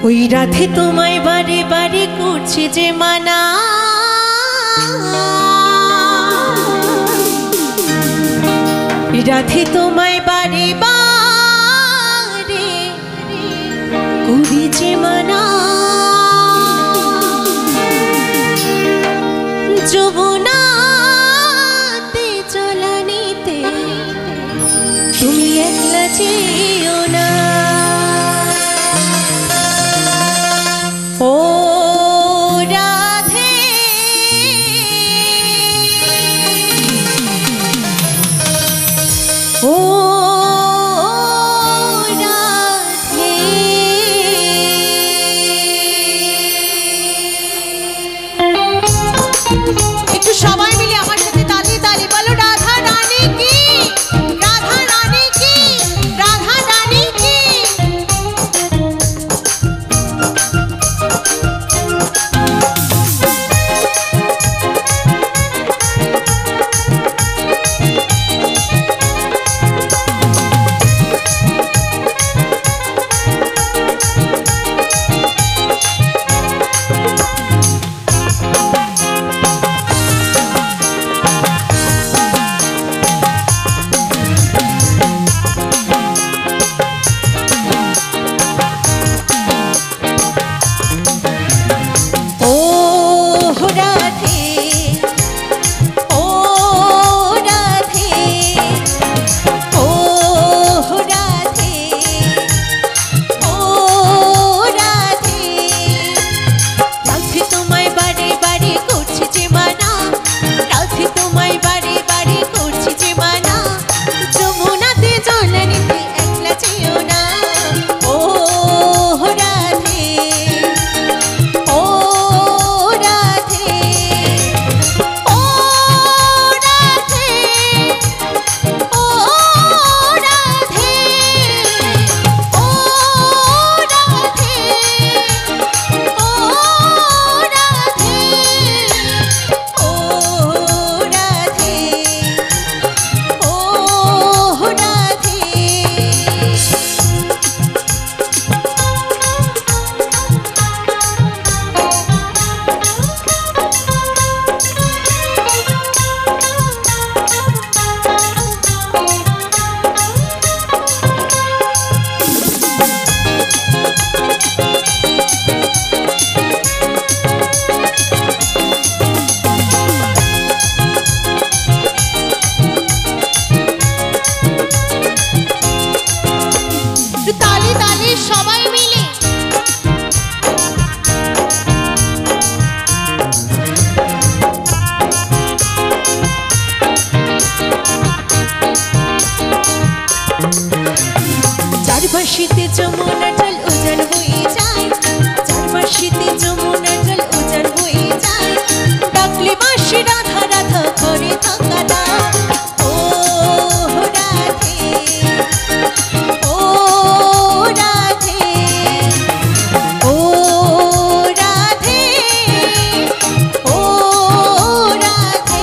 ওই রাতে তোমায় বারে বারে করছে যে মানা, রাতে তোমায় বারে বারে করি যে মানা। যমুনাতে জলানিতে তুমি একলা যেও না। ও রাধে ও রাধে, একটু সবাই মিলে আমার সাথে তালি তালি বলো রাধা রানী কি, রাধা রানী কি, রাধা রানী কি। চারপাশিতে যমুনার জল উজান হয়ে যায়, চারপাশিতে যমুনার জল উজান হয়ে যায়, ডাকলে বাঁশি রাধা রাধা করে থাকা না। ও রাধে ও রাধে ও রাধে ও রাধে।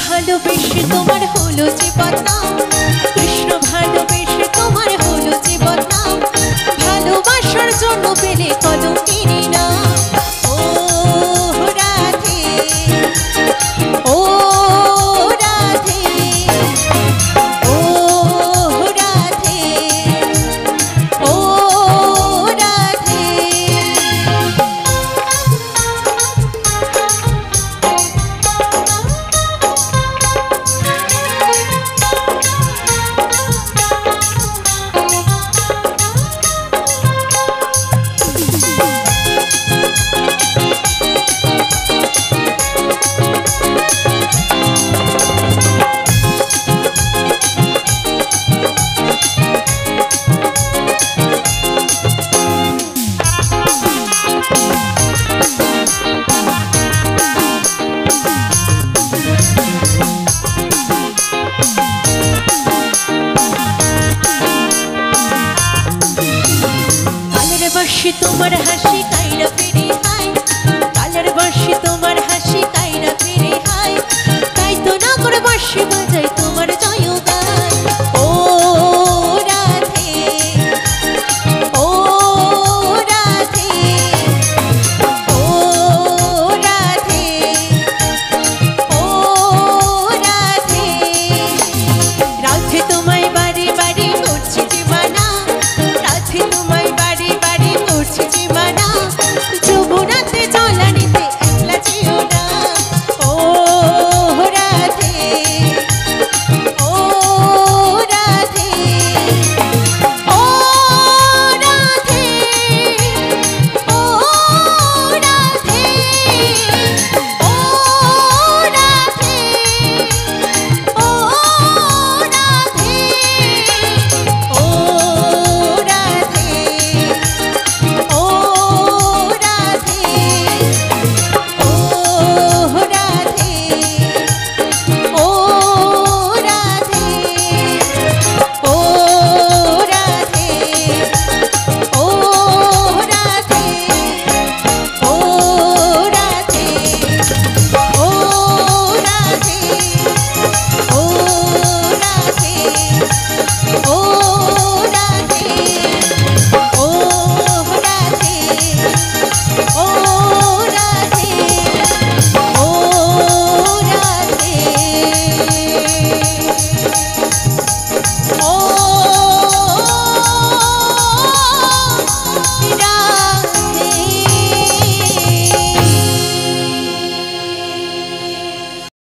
ভালোবেসে তোমার হলো যে বদনাম, কৃষ্ণ ভালোবেসে তোমার হলো যে বদনাম, ভালোবাসার জন্য পেলে কলঙ্কিনী নাম। ও রাধে ও রাধে ও রাধে ও রাধে। ভালোবাসি তোমার হাসি।